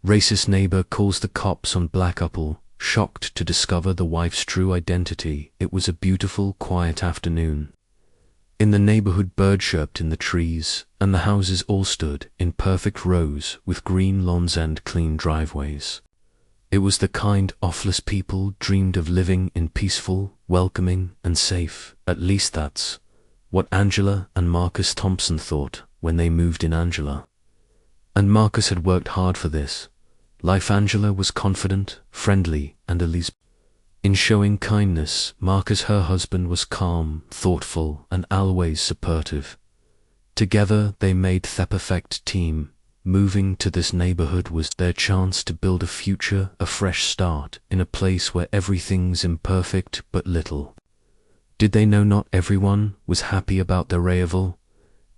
Racist neighbor calls the cops on black couple, shocked to discover the wife's true identity. It was a beautiful, quiet afternoon. In the neighborhood, birds chirped in the trees, and the houses all stood in perfect rows with green lawns and clean driveways. It was the kind, offless people dreamed of, living in peaceful, welcoming, and safe. At least that's what Angela and Marcus Thompson thought when they moved in. Angela and Marcus had worked hard for this life. Angela was confident, friendly, and Elise. In showing kindness, Marcus, her husband, was calm, thoughtful, and always supportive. Together they made the perfect team. Moving to this neighborhood was their chance to build a future, a fresh start, in a place where everything's imperfect but little. Did they know not everyone was happy about their arrival?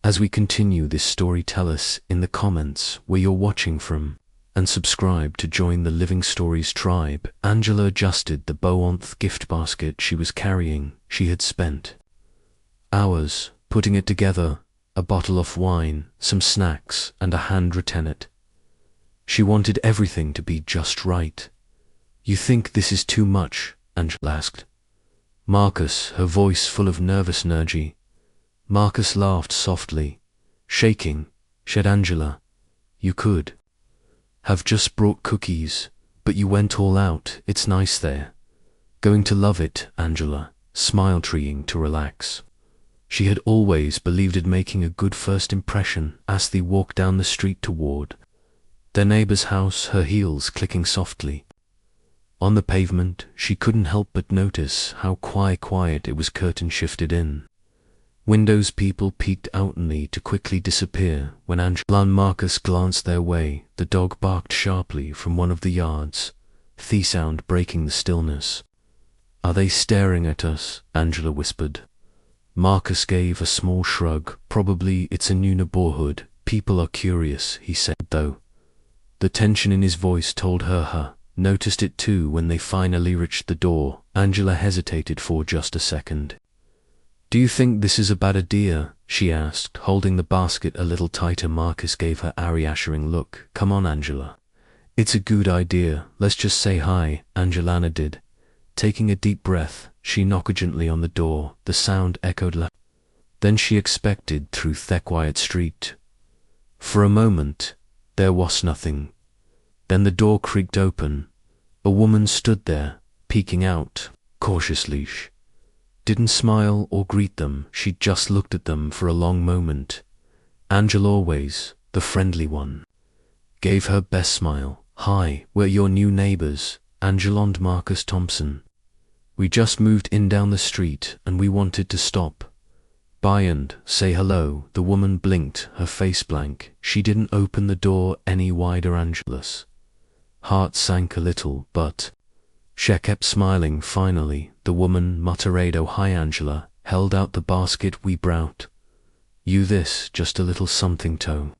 As we continue this story, tell us in the comments where you're watching from, and subscribe to join the Living Stories tribe. Angela adjusted the bow on the gift basket she was carrying. She had spent hours putting it together, a bottle of wine, some snacks, and a handwritten note. She wanted everything to be just right. "You think this is too much?" Angela asked Marcus, her voice full of nervous energy. Marcus laughed softly. Shaking, said Angela, "You could have just brought cookies, but you went all out. It's nice there. Going to love it." Angela smiled, trying to relax. She had always believed in making a good first impression. As they walked down the street toward their neighbor's house, her heels clicking softly on the pavement, she couldn't help but notice how quiet it was. Curtain shifted in windows, people peeked out only to quickly disappear. When Angela and Marcus glanced their way, the dog barked sharply from one of the yards, the sound breaking the stillness. "Are they staring at us?" Angela whispered. Marcus gave a small shrug. "Probably. It's a new neighborhood. People are curious," he said, though the tension in his voice told her noticed it too. When they finally reached the door, Angela hesitated for just a second. "Do you think this is a bad idea?" she asked, holding the basket a little tighter. Marcus gave her a reassuring look. "Come on, Angela. It's a good idea. Let's just say hi." Angela did. Taking a deep breath, she knocked gently on the door. The sound echoed loud. Then she expected through the quiet street. For a moment, there was nothing. Then the door creaked open. A woman stood there, peeking out, cautiously. She didn't smile or greet them. She just looked at them for a long moment. Angela, always the friendly one, gave her best smile. "Hi, we're your new neighbors, Angela and Marcus Thompson. We just moved in down the street and we wanted to stop by and say hello." The woman blinked, her face blank. She didn't open the door any wider. Angela's heart sank a little, but she kept smiling. Finally, the woman muttered, "Oh, hi." Angela held out the basket. "We brought you this, just a little something to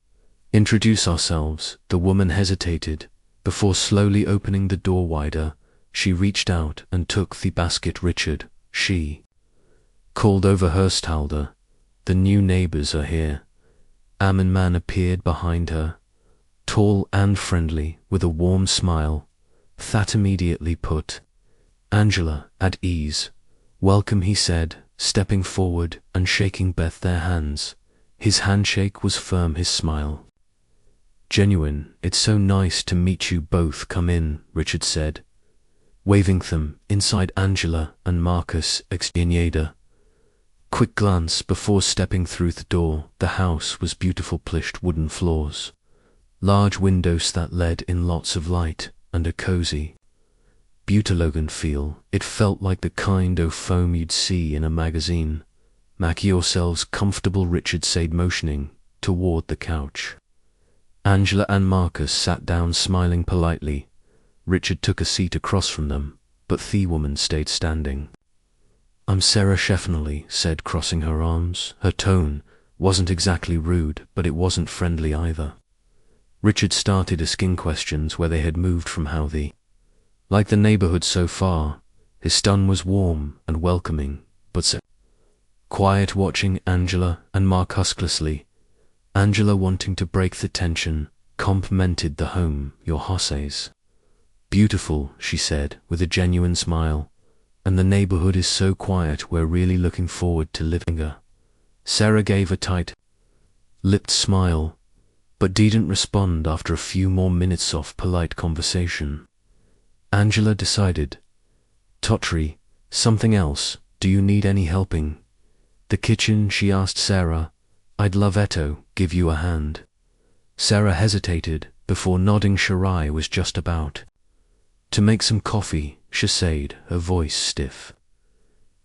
introduce ourselves." The woman hesitated before slowly opening the door wider. She reached out and took the basket. "Richard," she called over her shoulder, "the new neighbors are here." A man appeared behind her, tall and friendly, with a warm smile that immediately put Angela at ease. "Welcome," he said, stepping forward and shaking both their hands. His handshake was firm, his smile genuine. "It's so nice to meet you both. Come in," Richard said, waving them inside. Angela and Marcus exchanged a quick glance before stepping through the door. The house was beautiful, polished wooden floors, large windows that let in lots of light, and a cozy, beautiful feel. It felt like the kind of foam you'd see in a magazine. "Make yourselves comfortable," Richard said, motioning toward the couch. Angela and Marcus sat down, smiling politely. Richard took a seat across from them, but the woman stayed standing. "I'm Sarah Sheffnally," said, crossing her arms. Her tone wasn't exactly rude, but it wasn't friendly either. Richard started asking questions where they had moved from, how they liked the neighborhood so far. His tone was warm and welcoming, but so quiet, watching Angela and Marcus closely. Angela wanting to break the tension. complimented the home, your houses. Beautiful, she said, with a genuine smile. And the neighborhood is so quiet, we're really looking forward to living here. Sarah gave a tight-lipped smile, but didn't respond after a few more minutes of polite conversation. Angela decided. Tottery, something else, do you need any helping? The kitchen, she asked Sarah. I'd love to give you a hand. Sarah hesitated before nodding. Shirai was just about to make some coffee, she said, her voice stiff.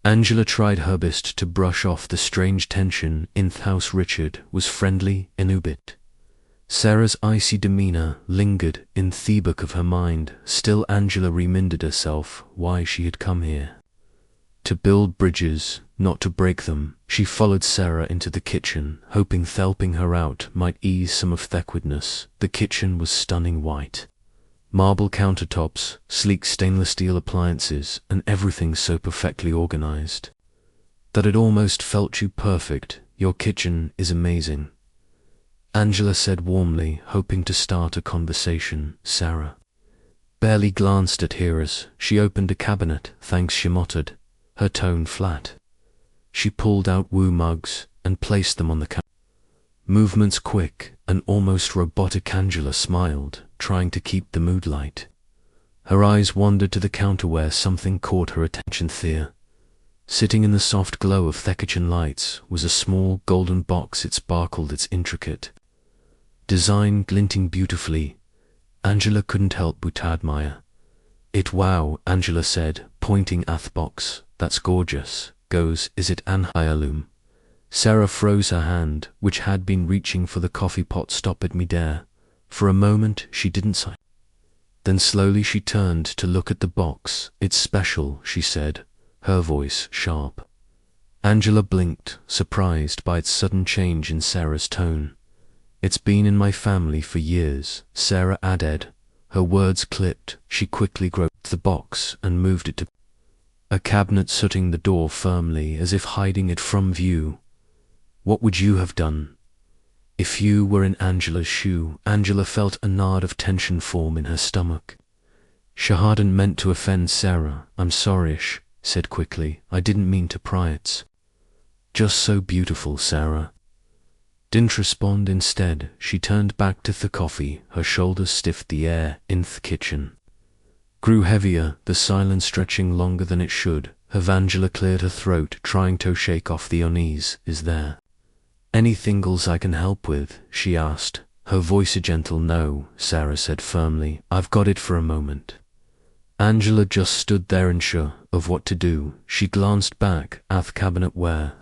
Angela tried her best to brush off the strange tension in the house. Richard was friendly in Ubit. Sarah's icy demeanor lingered in the back of her mind. Still, Angela reminded herself why she had come here. To build bridges, not to break them. She followed Sarah into the kitchen, hoping helping her out might ease some of the awkwardness. The kitchen was stunning white. Marble countertops, sleek stainless steel appliances, and everything so perfectly organized that it almost felt too perfect. Your kitchen is amazing, Angela said warmly, hoping to start a conversation. Sarah barely glanced at her as she opened a cabinet. Thanks, she muttered, her tone flat. She pulled out woo mugs and placed them on the counter. Movements quick and almost robotic. Angela smiled, trying to keep the mood light. Her eyes wandered to the counter where something caught her attention. There, sitting in the soft glow of the kitchen lights, was a small golden box. It sparkled, its intricate design glinting beautifully. Angela couldn't help but admire it. Wow, Angela said, pointing at the box. That's gorgeous. Goes, is it an heirloom? Sarah froze. Her hand, which had been reaching for the coffee pot, stopped mid-air. For a moment she didn't sigh. Then slowly she turned to look at the box. It's special, she said, her voice sharp. Angela blinked, surprised by its sudden change in Sarah's tone. It's been in my family for years, Sarah added. Her words clipped. She quickly groped the box and moved it to a cabinet, shutting the door firmly as if hiding it from view. What would you have done if you were in Angela's shoe? Angela felt a knot of tension form in her stomach. She hadn't meant to offend Sarah. I'm sorry, she said quickly. I didn't mean to pry. It's just so beautiful. Sarah didn't respond. Instead, she turned back to the coffee, her shoulders stiff. The air in the kitchen grew heavier, the silence stretching longer than it should have. Angela cleared her throat, trying to shake off the unease. Is there anything else I can help with? She asked, her voice a gentle no, Sarah said firmly. I've got it for a moment. Angela just stood there unsure of what to do. She glanced back at the cabinet where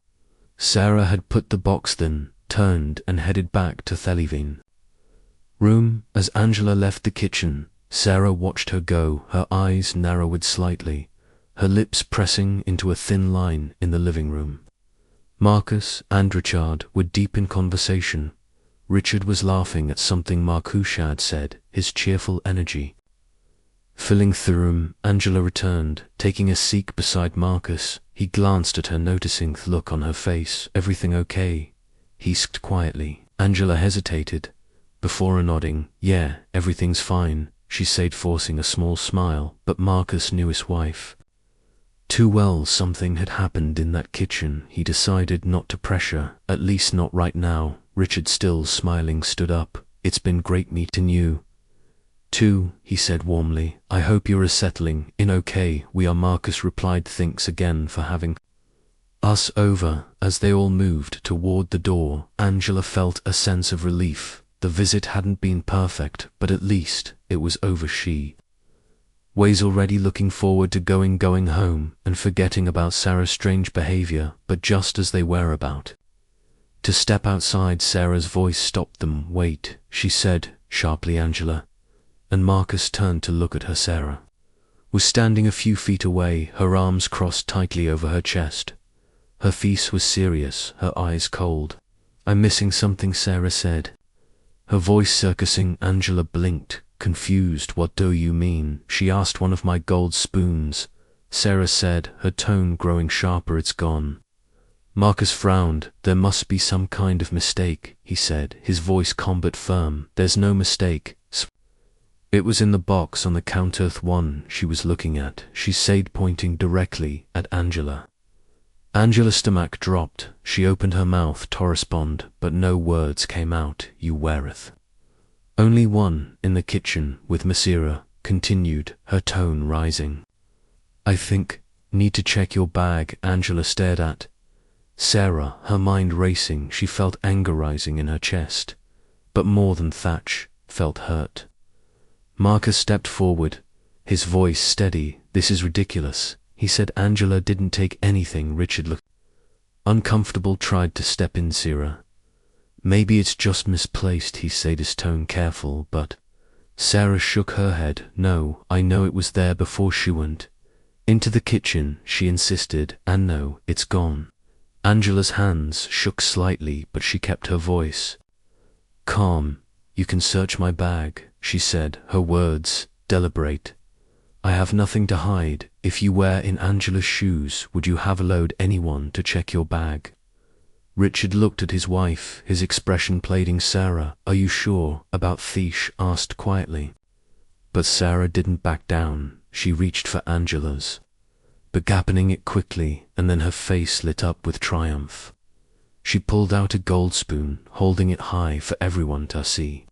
Sarah had put the box, then turned and headed back to the living room. As Angela left the kitchen, Sarah watched her go. Her eyes narrowed slightly, her lips pressing into a thin line. In the living room, Marcus and Richard were deep in conversation. Richard was laughing at something Marcus had said, his cheerful energy filling the room. Angela returned, taking a seat beside Marcus. He glanced at her, noticing the look on her face. Everything okay? He asked quietly. Angela hesitated before nodding. Yeah, everything's fine, she said, forcing a small smile. But Marcus knew his wife too well. Something had happened in that kitchen. He decided not to pressure, at least not right now. Richard, still smiling, stood up. It's been great meeting you too, he said warmly. I hope you're settling in okay. We are, Marcus replied. Thanks again for having us over. As they all moved toward the door, Angela felt a sense of relief. The visit hadn't been perfect, but at least it was over. She was already looking forward to going home and forgetting about Sarah's strange behavior. But just as they were about to step outside, Sarah's voice stopped them. Wait, she said sharply. Angela and Marcus turned to look at her. Sarah was standing a few feet away, her arms crossed tightly over her chest. Her face was serious, her eyes cold. I'm missing something, Sarah said, her voice circusing. Angela blinked, confused. What do you mean? She asked. One of my gold spoons, Sarah said, her tone growing sharper. It's gone. Marcus frowned. There must be some kind of mistake, he said, his voice calm but firm. There's no mistake. It was in the box on the counter, the one she was looking at, she said, pointing directly at Angela. Angela's stomach dropped. She opened her mouth to respond, but no words came out. You weareth. Only one in the kitchen with Masira, continued, her tone rising. I think, need to check your bag. Angela stared at Sarah, her mind racing. She felt anger rising in her chest, but more than Thatch, felt hurt. Marcus stepped forward, his voice steady. This is ridiculous, he said. Angela didn't take anything. Richard looked uncomfortable, tried to step in. Sarah, maybe it's just misplaced, he said, his tone careful, but Sarah shook her head. No, I know it was there before she went into the kitchen, she insisted, and no, it's gone. Angela's hands shook slightly, but she kept her voice calm. You can search my bag, she said, her words deliberate. I have nothing to hide. If you were in Angela's shoes, would you have allowed anyone to check your bag? Richard looked at his wife, his expression pleading. Sarah, are you sure about Thish? Asked quietly. But Sarah didn't back down. She reached for Angela's, begapping it quickly, and then her face lit up with triumph. She pulled out a gold spoon, holding it high for everyone to see.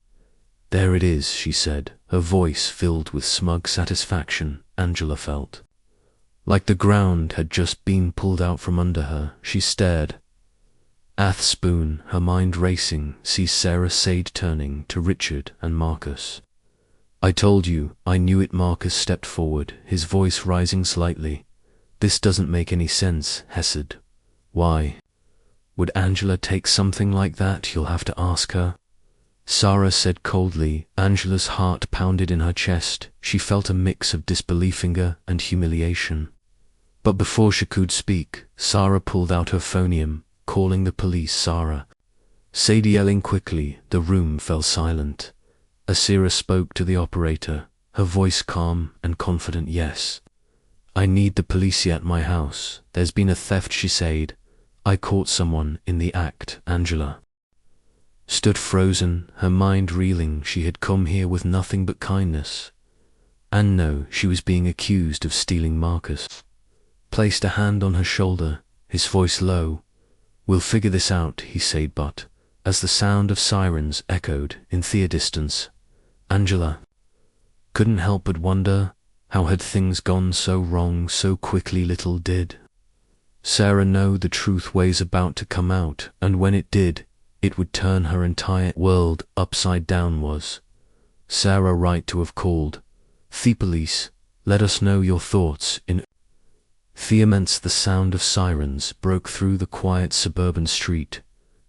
There it is, she said, her voice filled with smug satisfaction. Angela felt like the ground had just been pulled out from under her. She stared at the spoon, her mind racing. See, Sarah said, turning to Richard and Marcus. I told you, I knew it. Marcus stepped forward, his voice rising slightly. This doesn't make any sense, he said. Why would Angela take something like that? You'll have to ask her, Sarah said coldly. Angela's heart pounded in her chest. She felt a mix of disbelief, anger, and humiliation. But before she could speak, Sarah pulled out her phonium, calling the police. Sarah said, yelling quickly. The room fell silent. Asira spoke to the operator, her voice calm and confident. Yes, I need the police at my house. There's been a theft, she said. I caught someone in the act. Angela stood frozen, her mind reeling. She had come here with nothing but kindness. And no, she was being accused of stealing. Marcus placed a hand on her shoulder, his voice low. We'll figure this out, he said, but as the sound of sirens echoed in the distance, Angela couldn't help but wonder, how had things gone so wrong so quickly? Little did Sarah know the truth was about to come out, and when it did, it would turn her entire world upside down. Was Sarah right to have called the police? Let us know your thoughts in the immense. The sound of sirens broke through the quiet suburban street,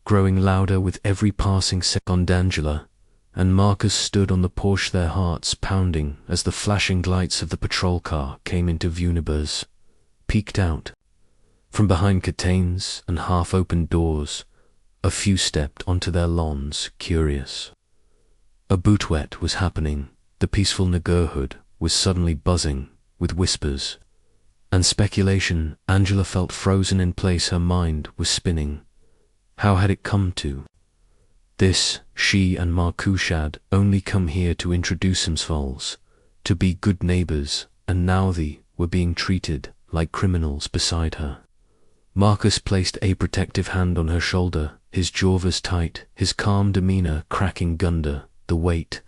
growing louder with every passing second. Angela and Marcus stood on the porch, their hearts pounding as the flashing lights of the patrol car came into view. Neighbors peeked out from behind curtains and half-opened doors. A few stepped onto their lawns, curious. A bootwet was happening. The peaceful neighborhood was suddenly buzzing with whispers and speculation. Angela felt frozen in place. Her mind was spinning. How had it come to this? She and Marcus had only come here to introduce themselves, to be good neighbors, and now they were being treated like criminals beside her. Marcus placed a protective hand on her shoulder, his jaw was tight, his calm demeanor cracking under the weight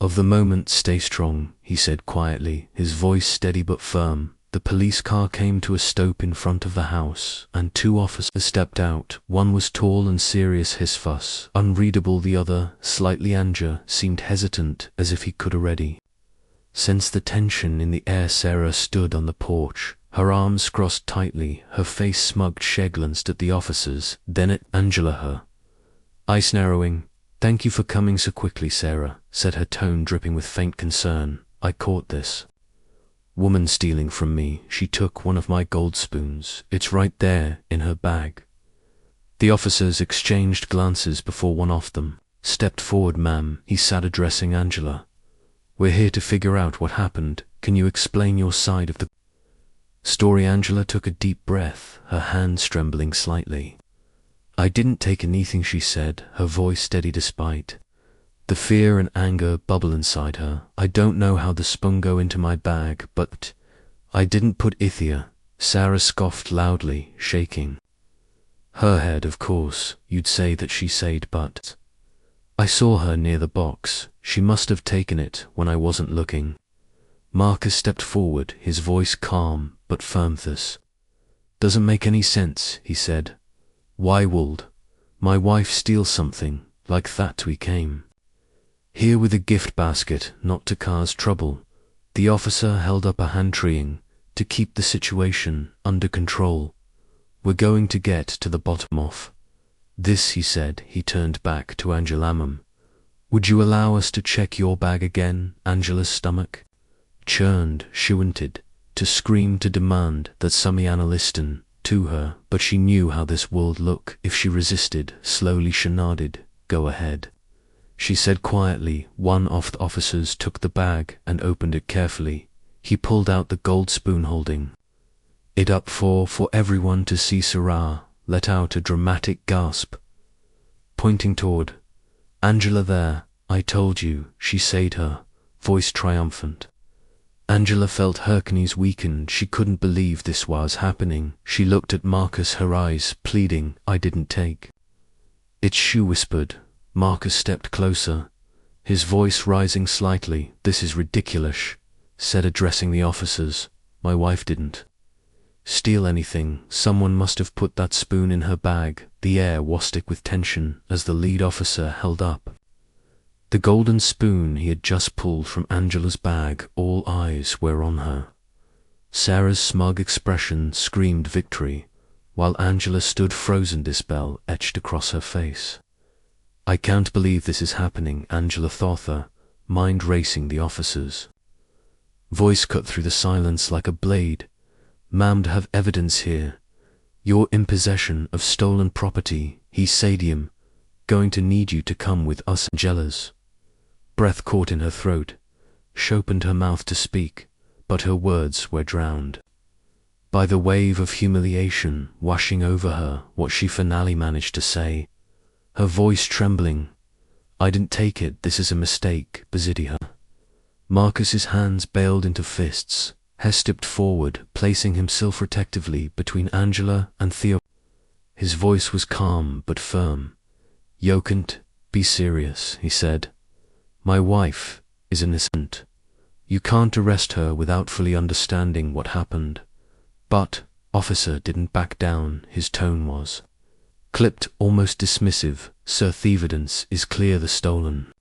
of the moment. Stay strong, he said quietly, his voice steady but firm. The police car came to a stop in front of the house, and two officers stepped out. One was tall and serious, his fuss unreadable, the other, slightly anger, seemed hesitant, as if he could already sense the tension in the air. Sarah stood on the porch, her arms crossed tightly, her face smug. She glanced at the officers, then at Angela, her eyes narrowing. Thank you for coming so quickly, Sarah said, her tone dripping with faint concern. I caught this woman stealing from me. She took one of my gold spoons. It's right there in her bag. The officers exchanged glances before one of them stepped forward. Ma'am, he said, addressing Angela. We're here to figure out what happened. Can you explain your side of the Story. Angela took a deep breath, her hands trembling slightly. I didn't take anything, she said, her voice steady despite the fear and anger bubble inside her. I don't know how the spoon go into my bag, but I didn't put Ithia. Sarah scoffed loudly, shaking her head. Of course, you'd say that, she said, but I saw her near the box. She must have taken it when I wasn't looking. Marcus stepped forward, his voice calm but firm. This doesn't make any sense, he said. Why would my wife steal something like that? We came here with a gift basket, not to cause trouble. The officer held up a hand, trying to keep the situation under control. We're going to get to the bottom of this, he said. He turned back to Angela. Would you allow us to check your bag again? Angela's stomach churned. She wanted to scream, to demand that Samiana listen to her, but she knew how this would look if she resisted. Slowly she nodded. Go ahead, she said quietly. One of the officers took the bag and opened it carefully. He pulled out the gold spoon, holding it up for everyone to see. Sarah let out a dramatic gasp, pointing toward Angela. There, I told you, she said, her voice triumphant. Angela felt her knees weaken. She couldn't believe this was happening. She looked at Marcus, her eyes pleading. I didn't take it, she whispered. Marcus stepped closer, his voice rising slightly. This is ridiculous, said, addressing the officers. My wife didn't steal anything. Someone must have put that spoon in her bag. The air was thick with tension as the lead officer held up the golden spoon he had just pulled from Angela's bag. All eyes were on her. Sarah's smug expression screamed victory, while Angela stood frozen, dispel etched across her face. I can't believe this is happening, Angela thought, her mind racing. The officer's voice cut through the silence like a blade. Ma'am, to have evidence here. You're in possession of stolen property, he said. I'm going to need you to come with us. Angela's breath caught in her throat. She opened her mouth to speak, but her words were drowned by the wave of humiliation washing over her. What she finally managed to say, her voice trembling. I didn't take it. This is a mistake, Bazidia. Marcus's hands baled into fists. He stepped forward, placing himself protectively between Angela and Theo. His voice was calm but firm. You can't be serious, he said. My wife is innocent. You can't arrest her without fully understanding what happened. But officer didn't back down. His tone was clipped, almost dismissive. Sir, the evidence is clear. The stolen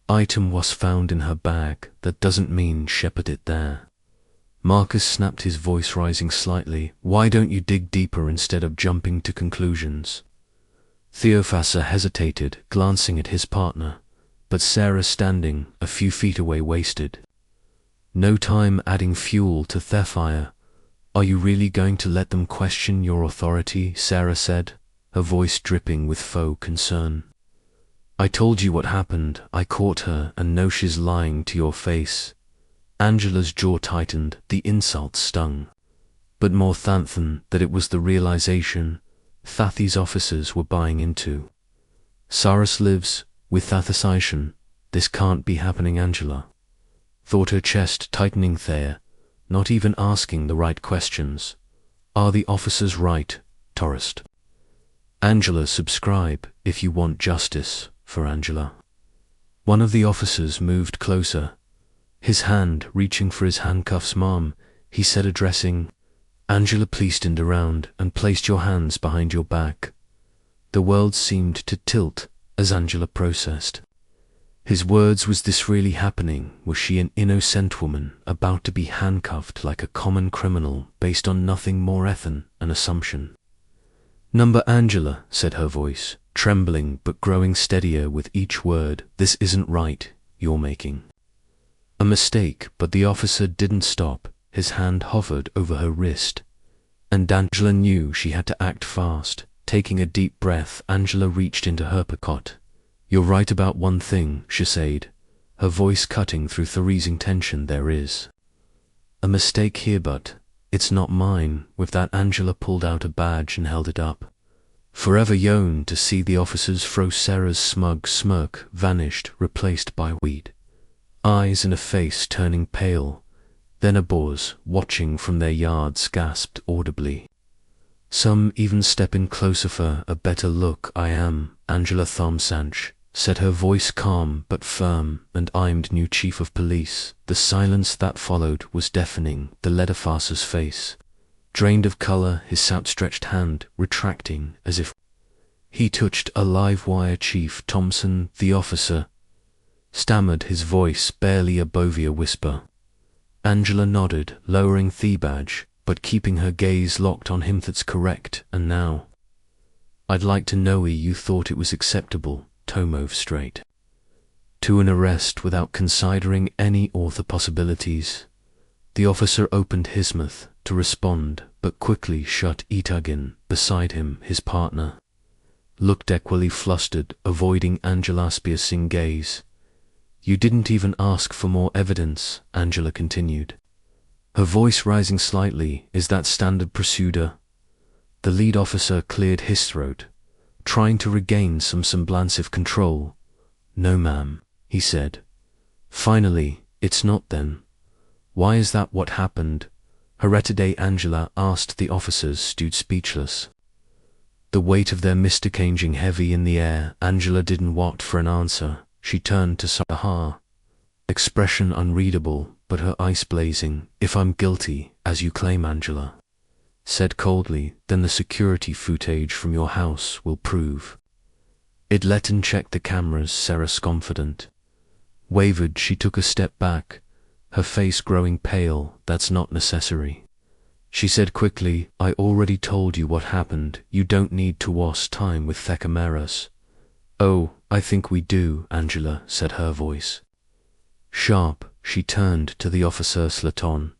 item was found in her bag. That doesn't mean she put it there. Marcus snapped, his voice rising slightly. Why don't you dig deeper instead of jumping to conclusions? Theophassa hesitated, glancing at his partner, but Sarah, standing a few feet away, wasted no time adding fuel to their fire. Are you really going to let them question your authority? Sarah said, her voice dripping with faux concern. I told you what happened. I caught her and know she's lying to your face. Angela's jaw tightened. The insult stung, but more than that, it was the realization that these officers were buying into. Cyrus lives with Thathasation. This can't be happening. Angela thought, her chest tightening. There, not even asking the right questions. Are the officers right, tourist? Angela, subscribe if you want justice for Angela. One of the officers moved closer, his hand reaching for his handcuffs. Mom, he said, addressing Angela, please stand around and place your hands behind your back. The world seemed to tilt as Angela processed his words. Was this really happening? Was she, an innocent woman, about to be handcuffed like a common criminal based on nothing more than an assumption? Number, Angela said, her voice trembling but growing steadier with each word. This isn't right. You're making a mistake. But the officer didn't stop. His hand hovered over her wrist, and Angela knew she had to act fast. Taking a deep breath, Angela reached into her pocket. You're right about one thing, she said, her voice cutting through the freezing tension. There is a mistake here, but "It's not mine." With that, Angela pulled out a badge and held it up. Forever young to see the officer's froze. Sarah's smug smirk vanished, replaced by weed eyes and a face turning pale. Then a boys, watching from their yards, gasped audibly. "Some even stepping closer for a better look. I am Angela Thomsanch," said her voice calm but firm, "and I'm the new chief of police." The silence that followed was deafening. The leather-farcer's face drained of color, his outstretched hand retracting as if he touched a live wire. "Chief Thompson," the officer stammered, his voice barely above a whisper. Angela nodded, lowering the badge, but keeping her gaze locked on him. "That's correct. And now, I'd like to know you thought it was acceptable to move straight to an arrest without considering any other possibilities." The officer opened his mouth to respond, but quickly shut it again. Beside him, his partner looked equally flustered, avoiding Angela's piercing gaze. "You didn't even ask for more evidence," Angela continued, her voice rising slightly. "Is that standard procedure?" The lead officer cleared his throat, trying to regain some semblance of control. "No, ma'am," he said. "Finally, it's not then. Why is that what happened?" Hereditary Angela asked. The officers stood speechless, the weight of their mistake hanging heavy in the air. Angela didn't wait for an answer. She turned to Sarah, expression unreadable, but her eyes blazing. "If I'm guilty, as you claim," Angela said coldly, "then the security footage from your house will prove it." "Let and check the cameras," Sarah's confident wavered. She took a step back, her face growing pale. "That's not necessary," she said quickly. "I already told you what happened. You don't need to waste time with the cameras." "Oh, I think we do," Angela said, her voice sharp. She turned to the officer Slaton.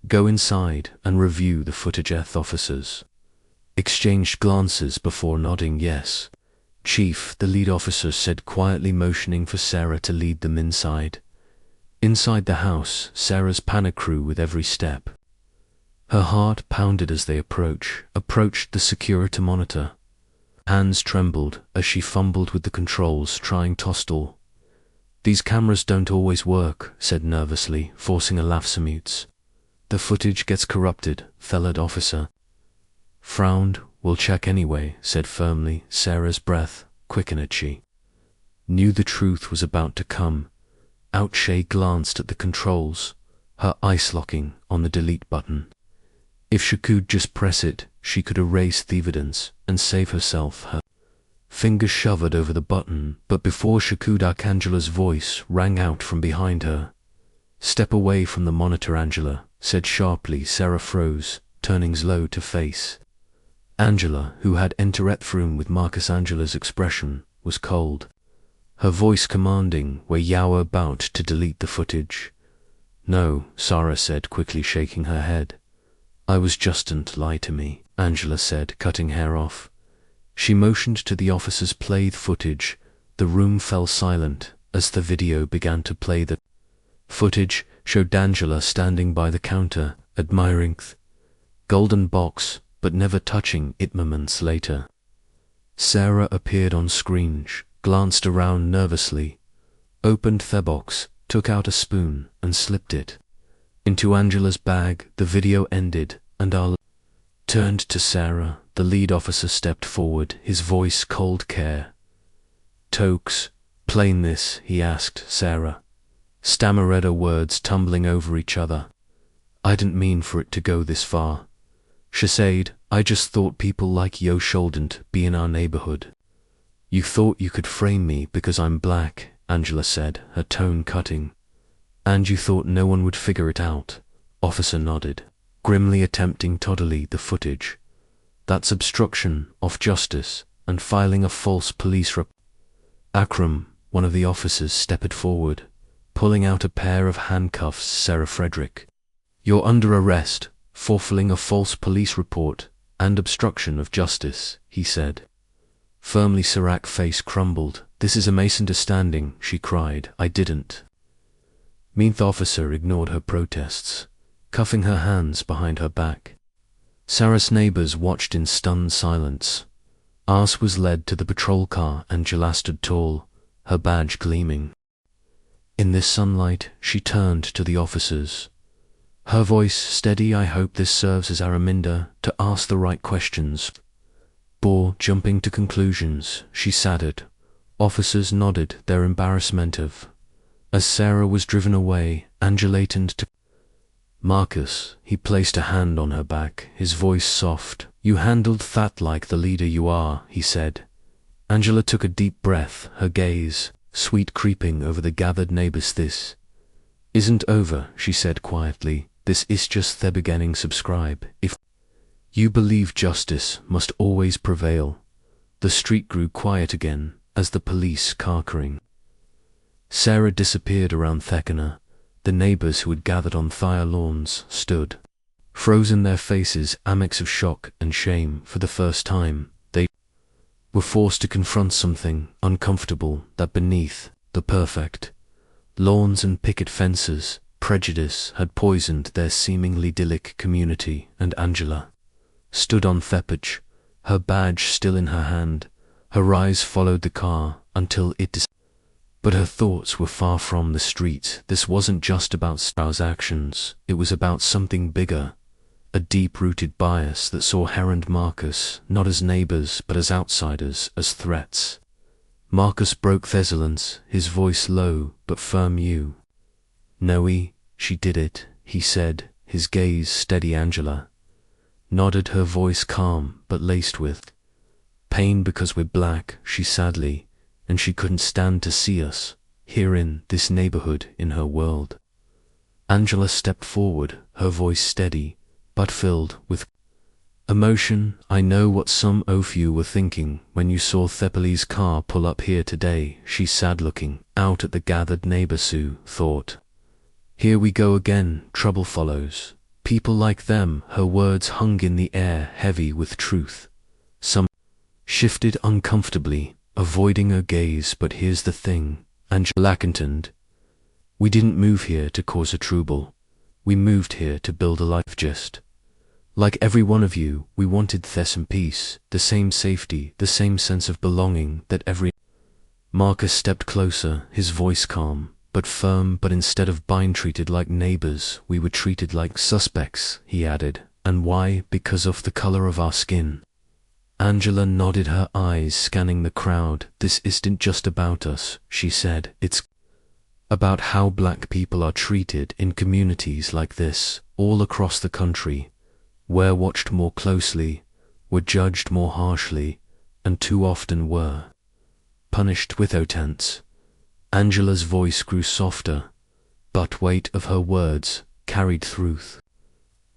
"Go inside and review the footage." Officers exchanged glances before nodding yes. "Chief," the lead officer said quietly, motioning for Sarah to lead them inside. Inside the house, Sarah's panic grew with every step. Her heart pounded as they approached the security monitor. Hands trembled as she fumbled with the controls, trying to stall. "These cameras don't always work," said nervously, forcing a laugh. "Samutes. The footage gets corrupted." The lead officer frowned. "We'll check anyway," said firmly. Sarah's breath quickened. She knew the truth was about to come out. She glanced at the controls, her eyes locking on the delete button. If she could just press it, she could erase the evidence and save herself. Her fingers shoved over the button, but before she could, Angela's voice rang out from behind her. "Step away from the monitor," Angela said sharply. Sarah froze, turning slow to face Angela, who had entered the room with Marcus. Angela's expression was cold, her voice commanding. "Were you about to delete the footage?" "No," Sarah said quickly, shaking her head. "I was just don't lie to me," Angela said, cutting hair off. She motioned to the officers play the footage. The room fell silent as the video began to play. The footage showed Angela standing by the counter, admiring the golden box, but never touching it. Moments later, Sarah appeared on screen, glanced around nervously, opened the box, took out a spoon, and slipped it into Angela's bag. The video ended, and I turned to Sarah. The lead officer stepped forward, his voice cold care. "Tokes, plain this?" he asked. Sarah stammered, her words tumbling over each other. "I didn't mean for it to go this far," she said. "I just thought people like you shouldn't be in our neighborhood." "You thought you could frame me because I'm black," Angela said, her tone cutting. "And you thought no one would figure it out?" Officer nodded, grimly attempting to delete the footage. "That's obstruction of justice and filing a false police report." Akram, one of the officers, stepped forward, pulling out a pair of handcuffs. "Sarah Frederick, you're under arrest for filing a false police report and obstruction of justice," he said. Firmly, Sarah's face crumbled. "This is a misunderstanding," she cried. "I didn't mean." The officer ignored her protests, cuffing her hands behind her back. Sarah's neighbors watched in stunned silence. Ars was led to the patrol car, Angela stood tall, her badge gleaming. In this sunlight, she turned to the officers. Her voice steady. I hope this serves as a reminder to ask the right questions. Before jumping to conclusions, she added. Officers nodded their embarrassment of. As Sarah was driven away, Angela turned to Marcus. He placed a hand on her back, his voice soft. You handled that like the leader you are, he said. Angela took a deep breath, her gaze, sweet, creeping over the gathered neighbors. This isn't over, she said quietly. This is just the beginning. Subscribe if you believe justice must always prevail. The street grew quiet again as the police car carring. Sarah disappeared around Thekina. The neighbors who had gathered on Thea lawns stood, frozen, their faces a mix of shock and shame. For the first time, they were forced to confront something uncomfortable, that beneath the perfect lawns and picket fences, prejudice had poisoned their seemingly idyllic community. And Angela stood on Thepage, her badge still in her hand. Her eyes followed the car until it disappeared. But her thoughts were far from the street. This wasn't just about Sarah's actions, it was about something bigger, a deep-rooted bias that saw her and Marcus not as neighbors but as outsiders, as threats. Marcus broke the silence, his voice low but firm. You know she did it, he said, his gaze steady. Angela nodded, her voice calm but laced with pain. Because we're black, she sadly, and she couldn't stand to see us here in this neighborhood, in her world. Angela stepped forward, her voice steady but filled with emotion. I know what some of you were thinking when you saw Thepali's car pull up here today, she said, looking out at the gathered neighbors who thought, here we go again, trouble follows. People like them. Her words hung in the air, heavy with truth. Some shifted uncomfortably, avoiding her gaze. But here's the thing, Angela continued. We didn't move here to cause a trouble. We moved here to build a life just like every one of you. We wanted the same peace, the same safety, the same sense of belonging that every. Marcus stepped closer, his voice calm but firm. But instead of being treated like neighbors, we were treated like suspects, he added. And why? Because of the color of our skin. Angela nodded, her eyes scanning the crowd. This isn't just about us, she said. It's about how black people are treated in communities like this, all across the country. We're watched more closely, we're judged more harshly, and too often were punished with offense. Angela's voice grew softer, but weight of her words carried through.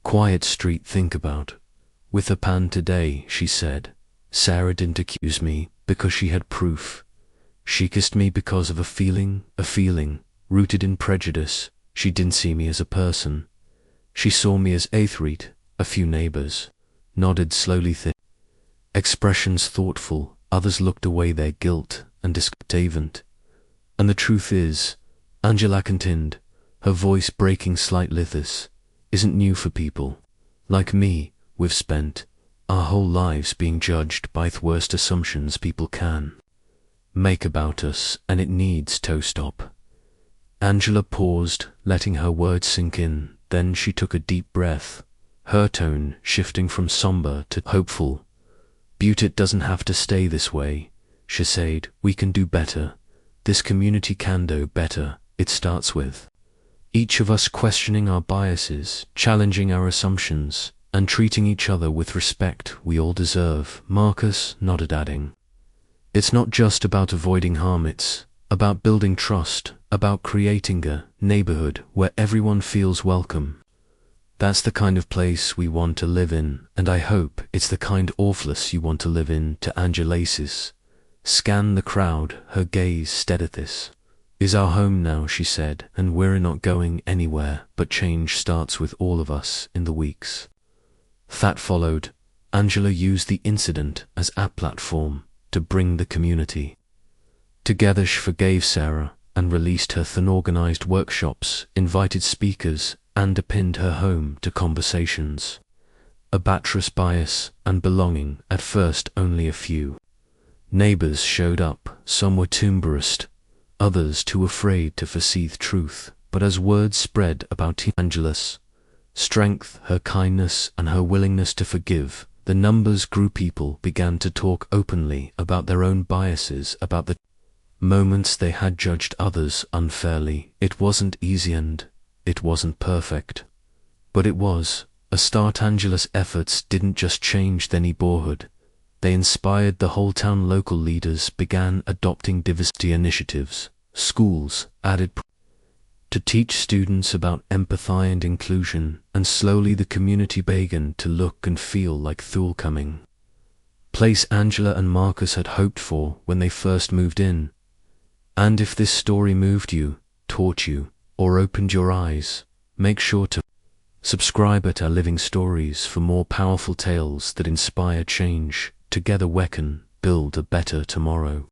Quiet street, think about. With a pan today, she said. Sarah didn't accuse me because she had proof. She kissed me because of a feeling rooted in prejudice. She didn't see me as a person. She saw me as athlete. A few neighbors nodded slowly, thick expressions thoughtful. Others looked away, their guilt and discontent. And the truth is, Angela continued, her voice breaking slightly, this isn't new for people like me. We've spent our whole lives being judged by the worst assumptions people can make about us, and it needs to stop. Angela paused, letting her words sink in. Then she took a deep breath, her tone shifting from somber to hopeful. Beauty doesn't have to stay this way, she said. We can do better. This community can do better. It starts with each of us questioning our biases, challenging our assumptions, and treating each other with respect we all deserve. Marcus nodded, adding, it's not just about avoiding harm, it's about building trust, about creating a neighborhood where everyone feels welcome. That's the kind of place we want to live in, and I hope it's the kind of place you want to live in. To Angela's scan the crowd, her gaze steady. This is our home now, she said, and we're not going anywhere. But change starts with all of us. In the weeks that followed, Angela used the incident as a platform to bring the community together. She forgave Sarah and released her unorganized workshops, invited speakers, underpinned her home to conversations. A buttress bias and belonging, at first only a few neighbors showed up. Some were too embarrassed, others too afraid to foresee truth. But as word spread about Angela's strength, her kindness, and her willingness to forgive, the numbers grew. People began to talk openly about their own biases, about the moments they had judged others unfairly. It wasn't easy and it wasn't perfect, but it was a start. Angela's efforts didn't just change the neighborhood, they inspired the whole town. Local leaders began adopting diversity initiatives. Schools added to teach students about empathy and inclusion, and slowly the community began to look and feel like the coming place Angela and Marcus had hoped for when they first moved in. And if this story moved you, taught you, or opened your eyes, make sure to subscribe at our Living Stories for more powerful tales that inspire change. Together we can build a better tomorrow.